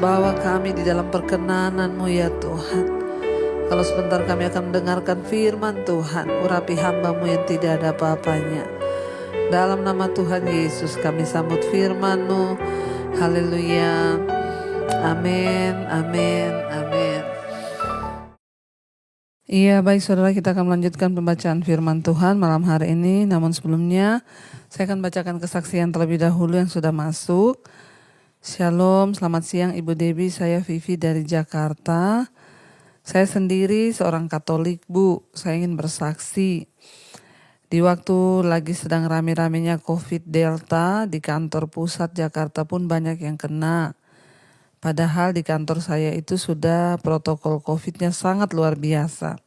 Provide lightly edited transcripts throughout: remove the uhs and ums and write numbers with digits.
bawa kami di dalam perkenanan-Mu ya Tuhan. Kalau sebentar kami akan mendengarkan firman Tuhan, urapi hamba-Mu yang tidak ada apa-apanya. Dalam nama Tuhan Yesus kami sambut firman-Mu. Haleluya. Amin, amin, amin. Iya, baik saudara, kita akan melanjutkan pembacaan firman Tuhan malam hari ini. Namun sebelumnya saya akan bacakan kesaksian terlebih dahulu yang sudah masuk. Shalom, selamat siang Ibu Debbie, saya Vivi dari Jakarta. Saya sendiri seorang Katolik, Bu. Saya ingin bersaksi. Di waktu lagi sedang rame-ramenya COVID Delta, di kantor pusat Jakarta pun banyak yang kena. Padahal di kantor saya itu sudah protokol COVID-nya sangat luar biasa.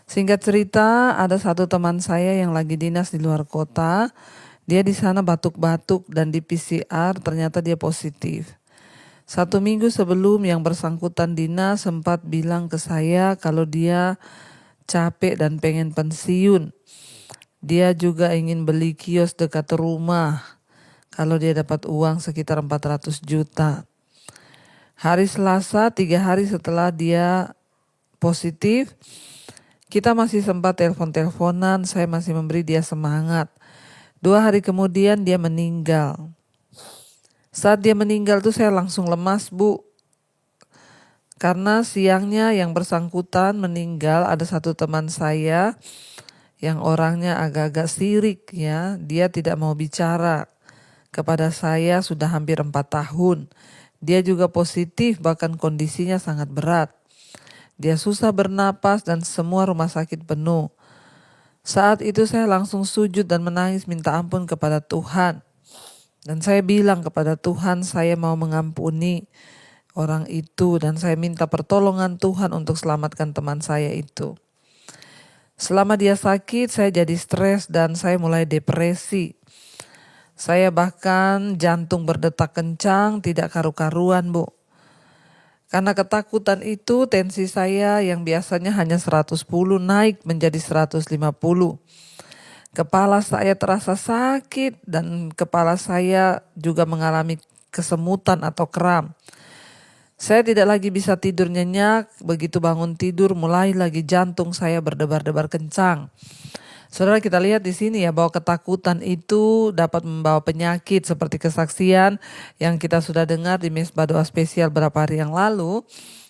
Singkat cerita, ada satu teman saya yang lagi dinas di luar kota. Dia di sana batuk-batuk dan di PCR ternyata dia positif. 1 minggu sebelum yang bersangkutan dinas sempat bilang ke saya kalau dia capek dan pengen pensiun. Dia juga ingin beli kios dekat rumah kalau dia dapat uang sekitar 400 juta. Hari Selasa, 3 hari setelah dia positif, kita masih sempat telepon-teleponan, saya masih memberi dia semangat. 2 hari kemudian dia meninggal. Saat dia meninggal tuh saya langsung lemas, Bu. Karena siangnya yang bersangkutan meninggal, ada satu teman saya yang orangnya agak-agak sirik ya. Dia tidak mau bicara kepada saya sudah hampir 4 tahun. Dia juga positif, bahkan kondisinya sangat berat. Dia susah bernapas dan semua rumah sakit penuh. Saat itu saya langsung sujud dan menangis minta ampun kepada Tuhan. Dan saya bilang kepada Tuhan, saya mau mengampuni orang itu dan saya minta pertolongan Tuhan untuk selamatkan teman saya itu. Selama dia sakit, saya jadi stres dan saya mulai depresi. Saya bahkan jantung berdetak kencang, tidak karu-karuan, Bu. Karena ketakutan itu, tensi saya yang biasanya hanya 110 naik menjadi 150. Kepala saya terasa sakit dan kepala saya juga mengalami kesemutan atau kram. Saya tidak lagi bisa tidur nyenyak, begitu bangun tidur mulai lagi jantung saya berdebar-debar kencang. Saudara, kita lihat di sini ya bahwa ketakutan itu dapat membawa penyakit seperti kesaksian yang kita sudah dengar di Mesbah Doa Spesial beberapa hari yang lalu.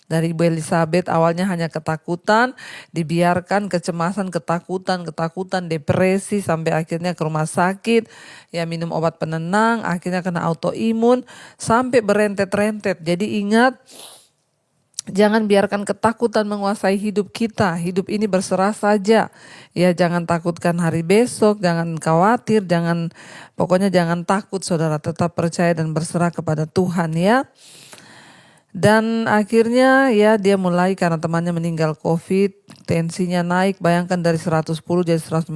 Dari Ibu Elizabeth awalnya hanya ketakutan, dibiarkan kecemasan, ketakutan, depresi sampai akhirnya ke rumah sakit, ya minum obat penenang, akhirnya kena autoimun sampai berentet-rentet. Jadi ingat, jangan biarkan ketakutan menguasai hidup kita. Hidup ini berserah saja. Ya jangan takutkan hari besok, jangan khawatir, pokoknya jangan takut saudara. Tetap percaya dan berserah kepada Tuhan ya. Dan akhirnya ya dia mulai karena temannya meninggal COVID, tensinya naik, bayangkan dari 110 jadi 150,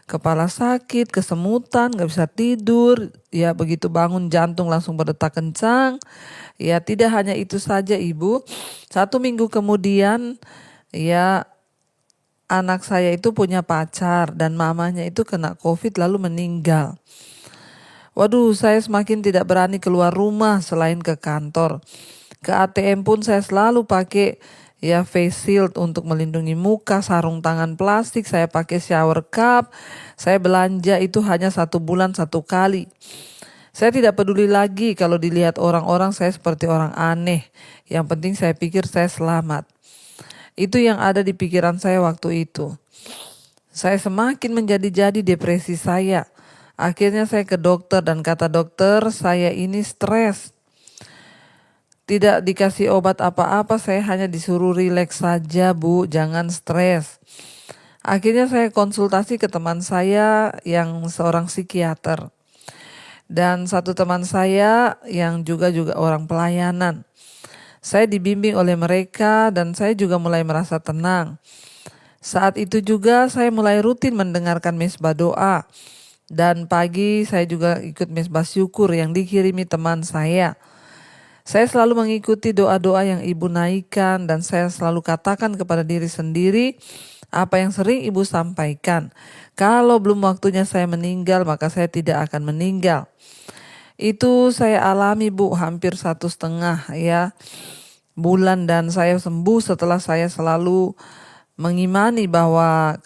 kepala sakit, kesemutan, gak bisa tidur, ya begitu bangun jantung langsung berdetak kencang. Ya tidak hanya itu saja Ibu, 1 minggu kemudian ya anak saya itu punya pacar dan mamanya itu kena COVID lalu meninggal. Waduh, saya semakin tidak berani keluar rumah selain ke kantor. Ke ATM pun saya selalu pakai ya face shield untuk melindungi muka, sarung tangan plastik, saya pakai shower cap. Saya belanja itu hanya 1 bulan 1 kali. Saya tidak peduli lagi kalau dilihat orang-orang saya seperti orang aneh. Yang penting saya pikir saya selamat. Itu yang ada di pikiran saya waktu itu. Saya semakin menjadi-jadi depresi saya. Akhirnya saya ke dokter dan kata dokter saya ini stres. Tidak dikasih obat apa-apa, saya hanya disuruh rileks saja Bu, jangan stres. Akhirnya saya konsultasi ke teman saya yang seorang psikiater. Dan satu teman saya yang juga orang pelayanan. Saya dibimbing oleh mereka dan saya juga mulai merasa tenang. Saat itu juga saya mulai rutin mendengarkan mesbah doa. Dan pagi saya juga ikut mesbah syukur yang dikirimi teman saya. Saya selalu mengikuti doa-doa yang Ibu naikkan dan saya selalu katakan kepada diri sendiri apa yang sering Ibu sampaikan. Kalau belum waktunya saya meninggal maka saya tidak akan meninggal. Itu saya alami Bu, hampir 1,5 ya bulan, dan saya sembuh setelah saya selalu mengimani bahwa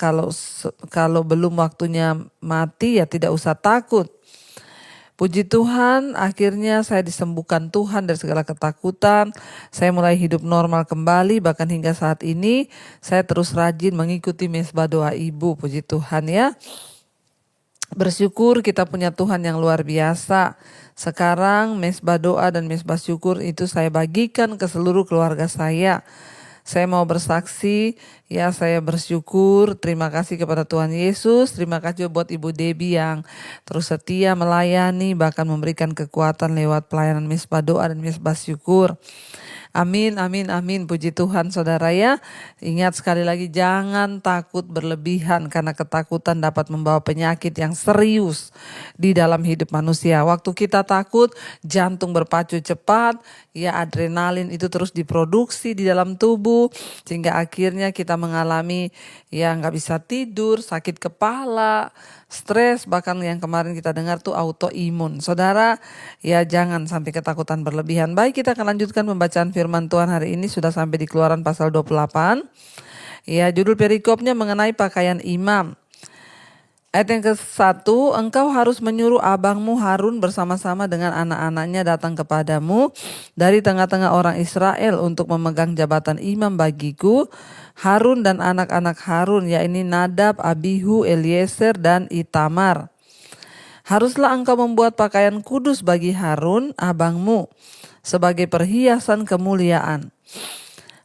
kalau belum waktunya mati ya tidak usah takut. Puji Tuhan, akhirnya saya disembuhkan Tuhan dari segala ketakutan. Saya mulai hidup normal kembali, bahkan hingga saat ini saya terus rajin mengikuti mesbah doa Ibu. Puji Tuhan ya. Bersyukur kita punya Tuhan yang luar biasa. Sekarang mesbah doa dan mesbah syukur itu saya bagikan ke seluruh keluarga saya. Saya mau bersaksi, ya saya bersyukur, terima kasih kepada Tuhan Yesus, terima kasih buat Ibu Debbie yang terus setia melayani, bahkan memberikan kekuatan lewat pelayanan mesbah doa dan mesbah syukur. Amin, amin, amin. Puji Tuhan saudara ya. Ingat sekali lagi, jangan takut berlebihan, karena ketakutan dapat membawa penyakit yang serius di dalam hidup manusia. Waktu kita takut, jantung berpacu cepat, ya adrenalin itu terus diproduksi di dalam tubuh, sehingga akhirnya kita mengalami ya nggak bisa tidur, sakit kepala, stres, bahkan yang kemarin kita dengar tuh autoimun. Saudara, ya jangan sampai ketakutan berlebihan. Baik, kita akan lanjutkan pembacaan firman Tuhan hari ini, sudah sampai di Keluaran pasal 28. Ya, judul perikopnya mengenai pakaian imam. Ayat yang ke-1, engkau harus menyuruh abangmu Harun bersama-sama dengan anak-anaknya datang kepadamu dari tengah-tengah orang Israel untuk memegang jabatan imam bagiku. Harun dan anak-anak Harun, yakni Nadab, Abihu, Eliezer, dan Itamar. Haruslah engkau membuat pakaian kudus bagi Harun, abangmu, sebagai perhiasan kemuliaan.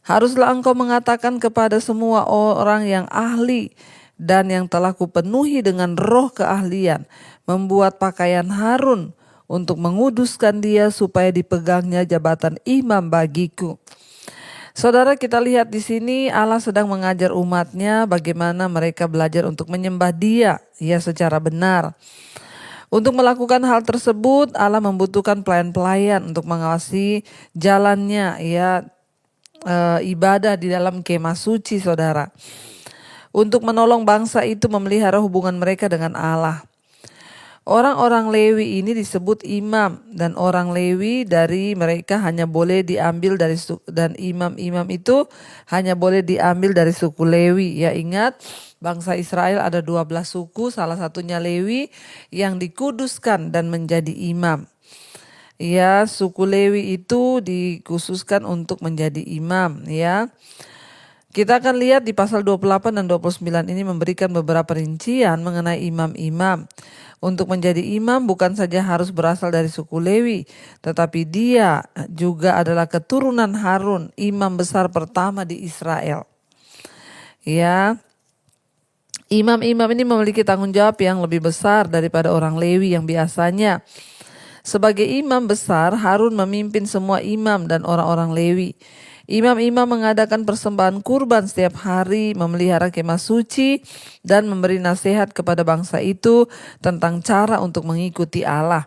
Haruslah engkau mengatakan kepada semua orang yang ahli dan yang telah kupenuhi dengan roh keahlian, membuat pakaian Harun untuk menguduskan dia supaya dipegangnya jabatan imam bagiku. Saudara, kita lihat di sini Allah sedang mengajar umatnya bagaimana mereka belajar untuk menyembah Dia ya secara benar. Untuk melakukan hal tersebut, Allah membutuhkan pelayan-pelayan untuk mengawasi jalannya ya ibadah di dalam kemah suci, saudara. Untuk menolong bangsa itu memelihara hubungan mereka dengan Allah. Orang-orang Lewi ini disebut imam, dan orang Lewi dari mereka hanya boleh diambil dari dan imam-imam itu hanya boleh diambil dari suku Lewi. Ya, ingat, bangsa Israel ada 12 suku, salah satunya Lewi yang dikuduskan dan menjadi imam. Ya, suku Lewi itu dikhususkan untuk menjadi imam ya. Kita akan lihat di pasal 28 dan 29 ini memberikan beberapa rincian mengenai imam-imam. Untuk menjadi imam bukan saja harus berasal dari suku Lewi, tetapi dia juga adalah keturunan Harun, imam besar pertama di Israel. Ya, imam-imam ini memiliki tanggung jawab yang lebih besar daripada orang Lewi yang biasanya. Sebagai imam besar, Harun memimpin semua imam dan orang-orang Lewi. Imam-imam mengadakan persembahan kurban setiap hari, memelihara kemah suci, dan memberi nasihat kepada bangsa itu tentang cara untuk mengikuti Allah.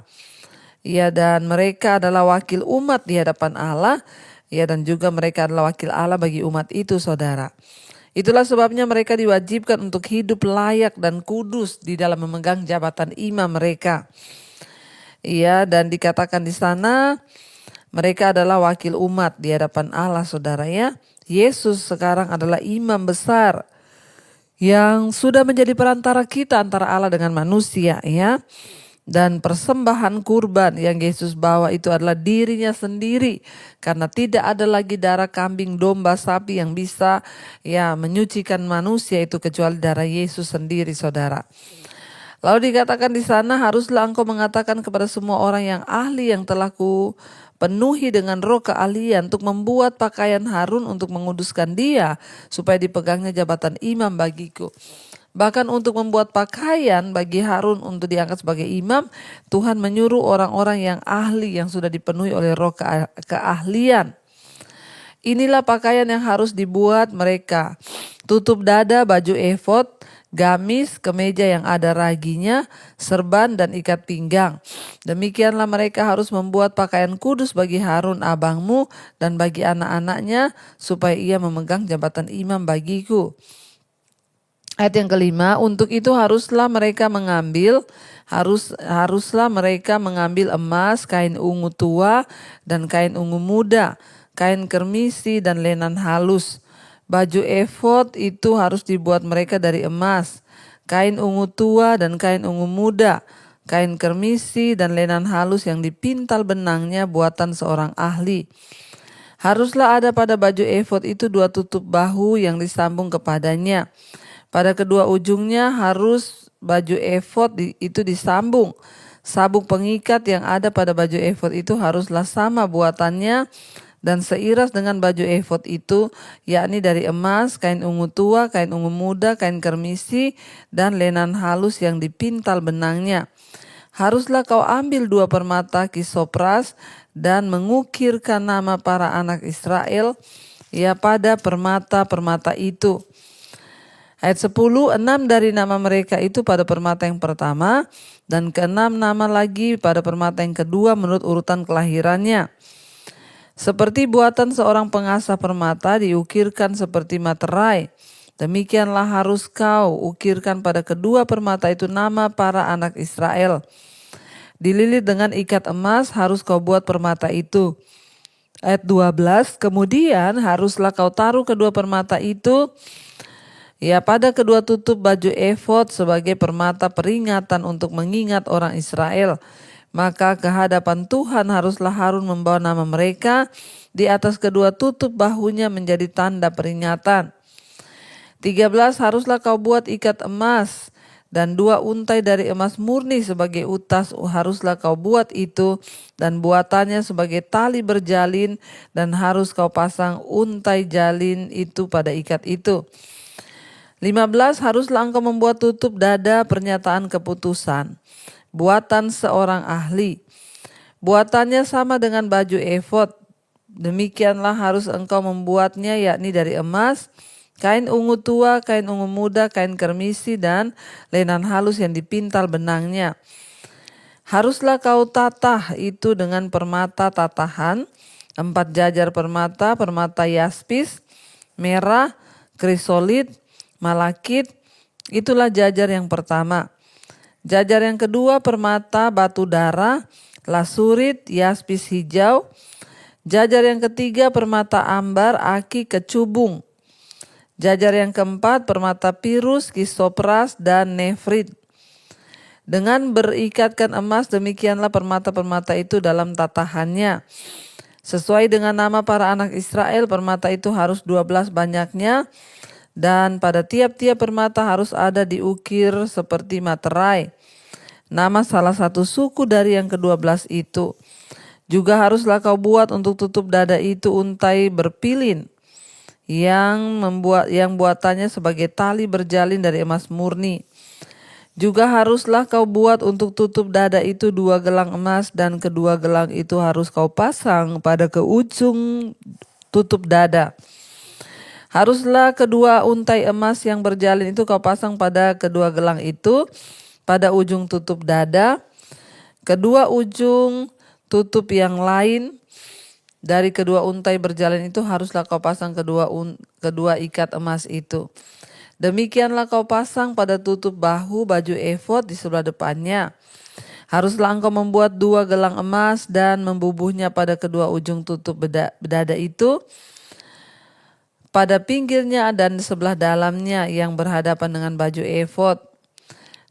Ya, dan mereka adalah wakil umat di hadapan Allah, ya, dan juga mereka adalah wakil Allah bagi umat itu, saudara. Itulah sebabnya mereka diwajibkan untuk hidup layak dan kudus di dalam memegang jabatan imam mereka. Ya, dan dikatakan di sana mereka adalah wakil umat di hadapan Allah, saudara ya. Yesus sekarang adalah imam besar yang sudah menjadi perantara kita antara Allah dengan manusia ya. Dan persembahan kurban yang Yesus bawa itu adalah dirinya sendiri, karena tidak ada lagi darah kambing, domba, sapi yang bisa ya menyucikan manusia itu kecuali darah Yesus sendiri, saudara. Lalu dikatakan di sana, haruslah engkau mengatakan kepada semua orang yang ahli yang telah kupenuhi dengan roh keahlian untuk membuat pakaian Harun untuk menguduskan dia supaya dipegangnya jabatan imam bagiku. Bahkan untuk membuat pakaian bagi Harun untuk diangkat sebagai imam, Tuhan menyuruh orang-orang yang ahli yang sudah dipenuhi oleh roh keahlian. Inilah pakaian yang harus dibuat mereka: tutup dada, baju efod, gamis, kemeja yang ada raginya, serban, dan ikat pinggang. Demikianlah mereka harus membuat pakaian kudus bagi Harun abangmu dan bagi anak-anaknya, supaya ia memegang jabatan imam bagiku. Ayat yang kelima, untuk itu haruslah mereka mengambil Haruslah mereka mengambil emas, kain ungu tua dan kain ungu muda, kain kermisi dan lenan halus. Baju efod itu harus dibuat mereka dari emas, kain ungu tua dan kain ungu muda, kain kermisi dan lenan halus yang dipintal benangnya buatan seorang ahli. Haruslah ada pada baju efod itu 2 tutup bahu yang disambung kepadanya. Pada kedua ujungnya harus baju efod itu disambung. Sabuk pengikat yang ada pada baju efod itu haruslah sama buatannya dan seiras dengan baju efod itu, yakni dari emas, kain ungu tua, kain ungu muda, kain kermisi, dan lenan halus yang dipintal benangnya. Haruslah kau ambil 2 permata kisopras dan mengukirkan nama para anak Israel pada permata-permata itu. Ayat 10, 6 dari nama mereka itu pada permata yang pertama, dan ke-6 nama lagi pada permata yang kedua menurut urutan kelahirannya. Seperti buatan seorang pengasah permata diukirkan seperti materai, demikianlah harus kau ukirkan pada kedua permata itu nama para anak Israel. Dililit dengan ikat emas harus kau buat permata itu. Ayat 12, kemudian haruslah kau taruh kedua permata itu pada kedua tutup baju efod sebagai permata peringatan untuk mengingat orang Israel. Maka kehadapan Tuhan haruslah Harun membawa nama mereka di atas kedua tutup bahunya menjadi tanda peringatan. 13, haruslah kau buat ikat emas dan 2 untai dari emas murni sebagai utas haruslah kau buat itu dan buatannya sebagai tali berjalin dan harus kau pasang untai jalin itu pada ikat itu. 15, haruslah engkau membuat tutup dada pernyataan keputusan, buatan seorang ahli. Buatannya sama dengan baju efod. Demikianlah harus engkau membuatnya, yakni dari emas, kain ungu tua, kain ungu muda, kain kermisi, dan lenan halus yang dipintal benangnya. Haruslah kau tatah itu dengan permata tatahan, 4 jajar permata, permata yaspis, merah, krisolit, malakit. Itulah jajar yang pertama. Jajar yang kedua permata batu dara, lasurit, yaspis hijau. Jajar yang ketiga permata ambar, aki, kecubung. Jajar yang keempat permata pirus, kisopras, dan nefrit. Dengan berikatkan emas demikianlah permata-permata itu dalam tatahannya. Sesuai dengan nama para anak Israel, permata itu harus 12 banyaknya. Dan pada tiap-tiap permata harus ada diukir seperti materai nama salah satu suku dari yang ke-12 itu. Juga haruslah kau buat untuk tutup dada itu untai berpilin yang buatannya sebagai tali berjalin dari emas murni. Juga haruslah kau buat untuk tutup dada itu 2 gelang emas dan kedua gelang itu harus kau pasang pada ke ujung tutup dada. Haruslah kedua untai emas yang berjalin itu kau pasang pada kedua gelang itu, pada ujung tutup dada. Kedua ujung tutup yang lain dari kedua untai berjalin itu haruslah kau pasang kedua ikat emas itu. Demikianlah kau pasang pada tutup bahu baju efod di sebelah depannya. Haruslah engkau membuat 2 gelang emas dan membubuhnya pada kedua ujung tutup dada itu, pada pinggirnya dan sebelah dalamnya yang berhadapan dengan baju efod.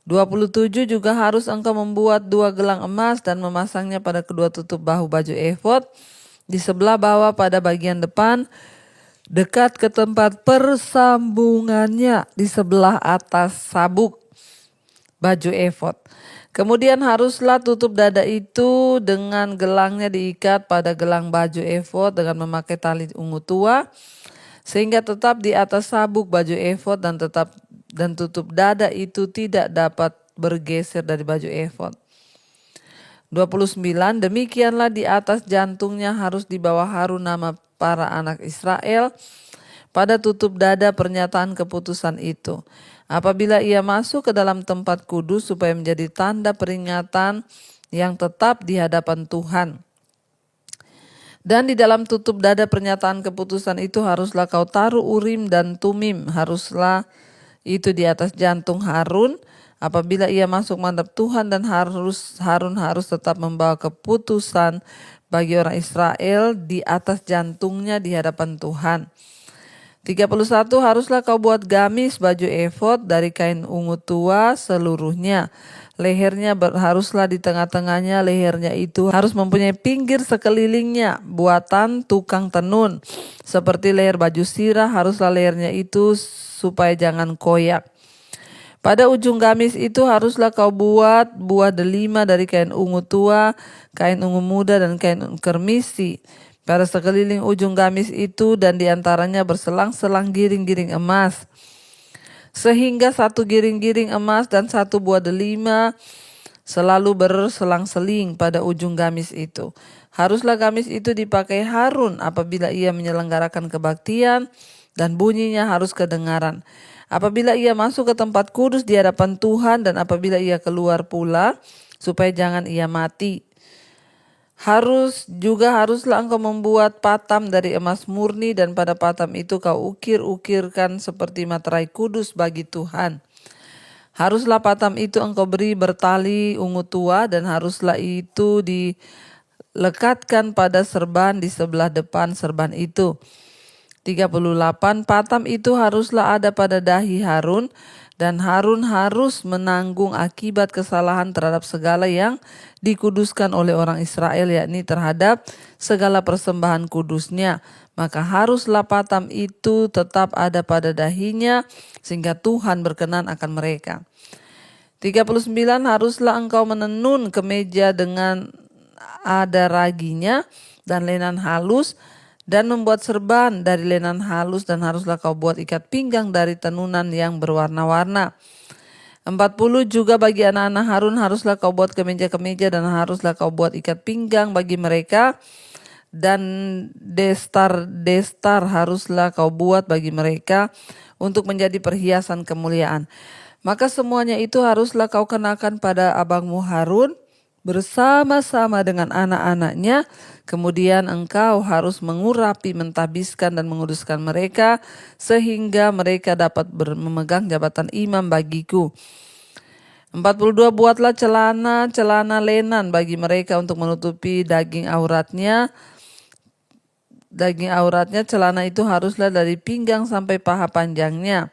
27 juga harus engkau membuat 2 gelang emas dan memasangnya pada kedua tutup bahu baju efod di sebelah bawah pada bagian depan dekat ke tempat persambungannya di sebelah atas sabuk baju efod. Kemudian haruslah tutup dada itu dengan gelangnya diikat pada gelang baju efod dengan memakai tali ungu tua, sehingga tetap di atas sabuk baju efod dan tutup dada itu tidak dapat bergeser dari baju efod. 29, demikianlah di atas jantungnya harus dibawa Harun nama para anak Israel pada tutup dada pernyataan keputusan itu. Apabila ia masuk ke dalam tempat kudus supaya menjadi tanda peringatan yang tetap di hadapan Tuhan. Dan di dalam tutup dada pernyataan keputusan itu haruslah kau taruh Urim dan Tumim. Haruslah itu di atas jantung Harun Apabila ia masuk menghadap Tuhan dan Harun harus tetap membawa keputusan bagi orang Israel di atas jantungnya di hadapan Tuhan. 31 Haruslah kau buat gamis baju efod dari kain ungu tua seluruhnya. Lehernya haruslah di tengah-tengahnya, lehernya itu harus mempunyai pinggir sekelilingnya buatan tukang tenun. Seperti leher baju sirah haruslah lehernya itu supaya jangan koyak. Pada ujung gamis itu haruslah kau buat buah delima dari kain ungu tua, kain ungu muda dan kain kermisi. Pada sekeliling ujung gamis itu dan diantaranya berselang-selang giring-giring emas. Sehingga satu giring-giring emas dan satu buah delima selalu berselang-seling pada ujung gamis itu. Haruslah gamis itu dipakai Harun apabila ia menyelenggarakan kebaktian dan bunyinya harus kedengaran. Apabila ia masuk ke tempat kudus di hadapan Tuhan dan apabila ia keluar pula, supaya jangan ia mati. Haruslah engkau membuat patam dari emas murni dan pada patam itu kau ukir-ukirkan seperti materai kudus bagi Tuhan. Haruslah patam itu engkau beri bertali ungu tua dan haruslah itu dilekatkan pada serban di sebelah depan serban itu. 38 Patam itu haruslah ada pada dahi Harun dan Harun harus menanggung akibat kesalahan terhadap segala yang dikuduskan oleh orang Israel, yakni terhadap segala persembahan kudusnya. Maka haruslah patam itu tetap ada pada dahinya sehingga Tuhan berkenan akan mereka. 39 Haruslah engkau menenun kemeja dengan ada raginya dan lenan halus dan membuat serban dari lenan halus dan haruslah kau buat ikat pinggang dari tenunan yang berwarna-warna. 40 Juga bagi anak-anak Harun haruslah kau buat kemeja-kemeja dan haruslah kau buat ikat pinggang bagi mereka dan destar haruslah kau buat bagi mereka untuk menjadi perhiasan kemuliaan. Maka semuanya itu haruslah kau kenakan pada abangmu Harun bersama-sama dengan anak-anaknya. Kemudian engkau harus mengurapi, mentahbiskan dan menguduskan mereka sehingga mereka dapat memegang jabatan imam bagiku. 42 Buatlah celana lenan bagi mereka untuk menutupi daging auratnya. Celana itu haruslah dari pinggang sampai paha panjangnya.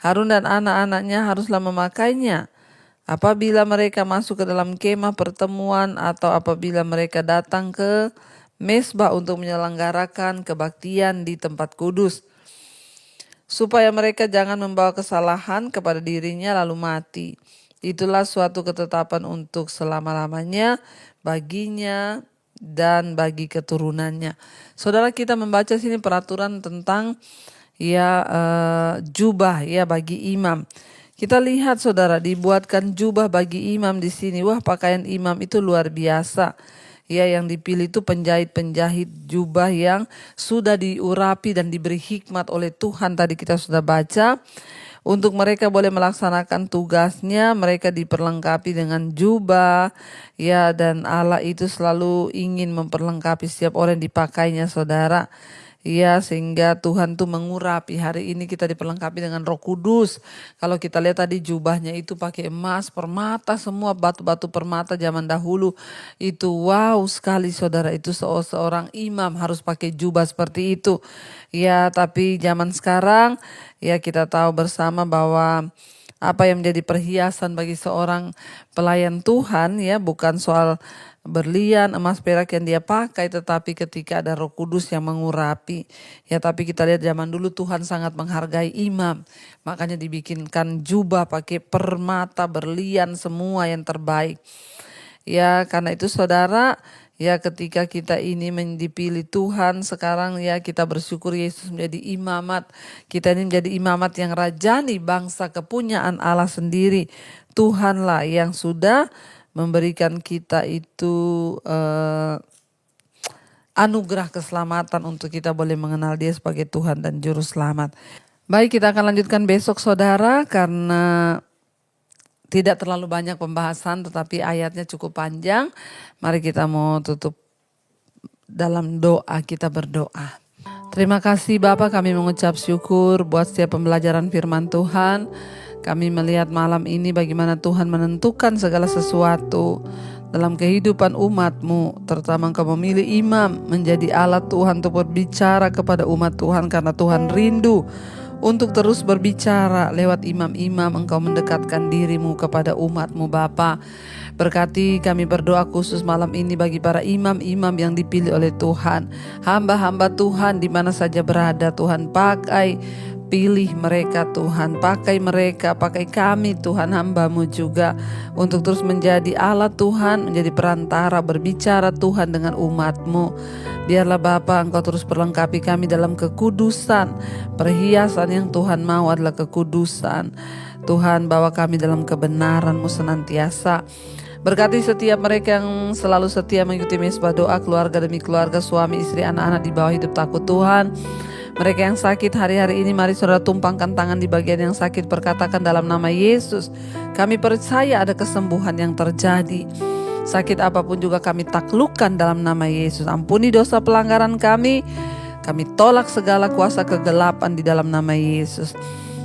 Harun dan anak-anaknya haruslah memakainya apabila mereka masuk ke dalam kemah pertemuan atau apabila mereka datang ke mezbah untuk menyelenggarakan kebaktian di tempat kudus, supaya mereka jangan membawa kesalahan kepada dirinya lalu mati. Itulah suatu ketetapan untuk selama-lamanya baginya dan bagi keturunannya. Saudara, kita membaca sini peraturan tentang jubah bagi imam. Kita lihat saudara, dibuatkan jubah bagi imam di sini. Wah, pakaian imam itu luar biasa. Yang dipilih itu penjahit-penjahit jubah yang sudah diurapi dan diberi hikmat oleh Tuhan. Tadi kita sudah baca. Untuk mereka boleh melaksanakan tugasnya, mereka diperlengkapi dengan jubah. Dan Allah itu selalu ingin memperlengkapi setiap orang yang dipakainya, saudara. Sehingga Tuhan tuh mengurapi. Hari ini kita diperlengkapi dengan Roh Kudus. Kalau kita lihat tadi jubahnya itu pakai emas, permata, semua batu-batu permata zaman dahulu. Itu wow sekali, saudara. Itu seorang imam harus pakai jubah seperti itu. Tapi zaman sekarang kita tahu bersama bahwa apa yang menjadi perhiasan bagi seorang pelayan Tuhan bukan soal berlian, emas, perak yang dia pakai, tetapi ketika ada Roh Kudus yang mengurapi. Tapi kita lihat zaman dulu Tuhan sangat menghargai imam. Makanya dibikinkan jubah pakai permata, berlian, semua yang terbaik. Karena itu saudara, ketika kita ini dipilih Tuhan sekarang kita bersyukur Yesus menjadi imamat. Kita ini menjadi imamat yang rajani, bangsa kepunyaan Allah sendiri. Tuhanlah yang sudah memberikan kita itu anugerah keselamatan untuk kita boleh mengenal Dia sebagai Tuhan dan Juru Selamat. Baik, kita akan lanjutkan besok saudara karena tidak terlalu banyak pembahasan tetapi ayatnya cukup panjang. Mari kita mau tutup dalam doa, kita berdoa. Terima kasih Bapa, kami mengucap syukur buat setiap pembelajaran firman Tuhan. Kami melihat malam ini bagaimana Tuhan menentukan segala sesuatu dalam kehidupan umat-Mu, terutama Engkau memilih imam menjadi alat Tuhan untuk berbicara kepada umat Tuhan, karena Tuhan rindu untuk terus berbicara lewat imam-imam. Engkau mendekatkan diri-Mu kepada umat-Mu Bapa. Berkati kami, berdoa khusus malam ini bagi para imam-imam yang dipilih oleh Tuhan, hamba-hamba Tuhan di mana saja berada. Tuhan pakai, pilih mereka Tuhan, pakai mereka, pakai kami Tuhan, hamba-Mu juga, untuk terus menjadi alat Tuhan, menjadi perantara berbicara Tuhan dengan umat-Mu. Biarlah Bapa Engkau terus perlengkapi kami dalam kekudusan. Perhiasan yang Tuhan mau adalah kekudusan. Tuhan, bawa kami dalam kebenaran-Mu senantiasa. Berkati setiap mereka yang selalu setia mengikuti mesbah doa, keluarga demi keluarga, suami, istri, anak-anak di bawah hidup takut Tuhan. Mereka yang sakit hari-hari ini, mari saudara tumpangkan tangan di bagian yang sakit, perkatakan dalam nama Yesus, kami percaya ada kesembuhan yang terjadi. Sakit apapun juga kami taklukkan dalam nama Yesus. Ampuni dosa pelanggaran kami tolak segala kuasa kegelapan di dalam nama Yesus.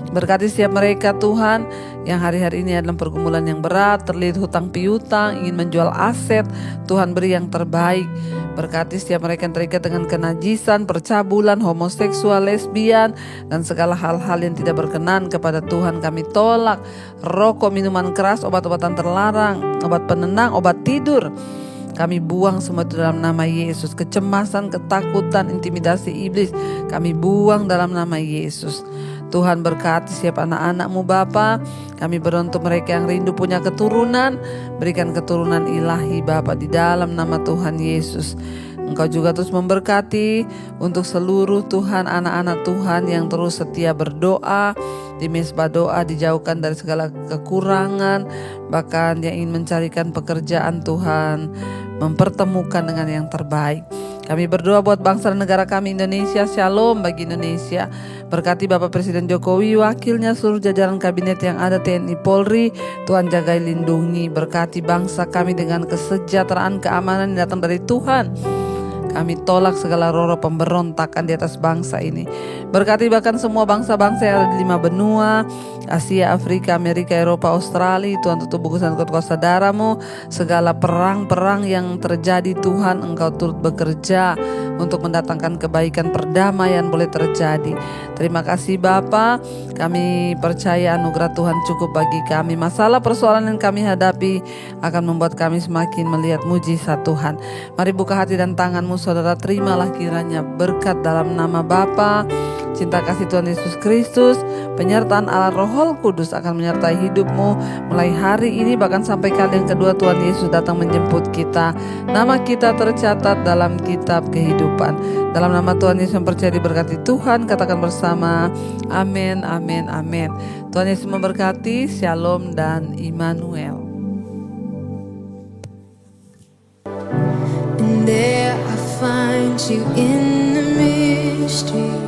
Berkati setiap mereka Tuhan yang hari-hari ini dalam pergumulan yang berat, terlilit hutang piutang, ingin menjual aset. Tuhan beri yang terbaik. Berkati setiap mereka yang terikat dengan kenajisan, percabulan, homoseksual, lesbian, dan segala hal-hal yang tidak berkenan kepada Tuhan kami tolak. Rokok, minuman keras, obat-obatan terlarang, obat penenang, obat tidur, kami buang semua itu dalam nama Yesus. Kecemasan, ketakutan, intimidasi iblis, kami buang dalam nama Yesus. Tuhan berkati setiap anak-anak-Mu Bapa. Kami berdoa untuk mereka yang rindu punya keturunan. Berikan keturunan ilahi Bapa di dalam nama Tuhan Yesus. Engkau juga terus memberkati untuk seluruh Tuhan anak-anak Tuhan yang terus setia berdoa di mesbah doa, dijauhkan dari segala kekurangan, bahkan yang ingin mencarikan pekerjaan Tuhan, mempertemukan dengan yang terbaik. Kami berdoa buat bangsa dan negara kami Indonesia, shalom bagi Indonesia. Berkati Bapak Presiden Jokowi, wakilnya, seluruh jajaran kabinet yang ada, TNI, Polri, Tuhan jagai lindungi. Berkati bangsa kami dengan kesejahteraan, keamanan yang datang dari Tuhan. Kami tolak segala roh-roh pemberontakan di atas bangsa ini. Berkati bahkan semua bangsa-bangsa yang ada di 5 benua, Asia, Afrika, Amerika, Eropa, Australia. Tuhan tutup buku dan kuasa darah-Mu. Segala perang-perang yang terjadi Tuhan, Engkau turut bekerja untuk mendatangkan kebaikan, perdamaian boleh terjadi. Terima kasih Bapa. Kami percaya anugerah Tuhan cukup bagi kami. Masalah persoalan yang kami hadapi akan membuat kami semakin melihat mujizat Tuhan. Mari buka hati dan tanganmu saudara, terimalah kiranya berkat dalam nama Bapa, cinta kasih Tuhan Yesus Kristus, penyertaan Allah Roh Kudus akan menyertai hidupmu mulai hari ini bahkan sampai kali yang kedua Tuhan Yesus datang menjemput kita. Nama kita tercatat dalam kitab kehidupan. Dalam nama Tuhan Yesus yang percaya diberkati Tuhan, katakan bersama amin, amin, amin. Tuhan Yesus memberkati. Shalom dan Immanuel. And there I find you in the mystery.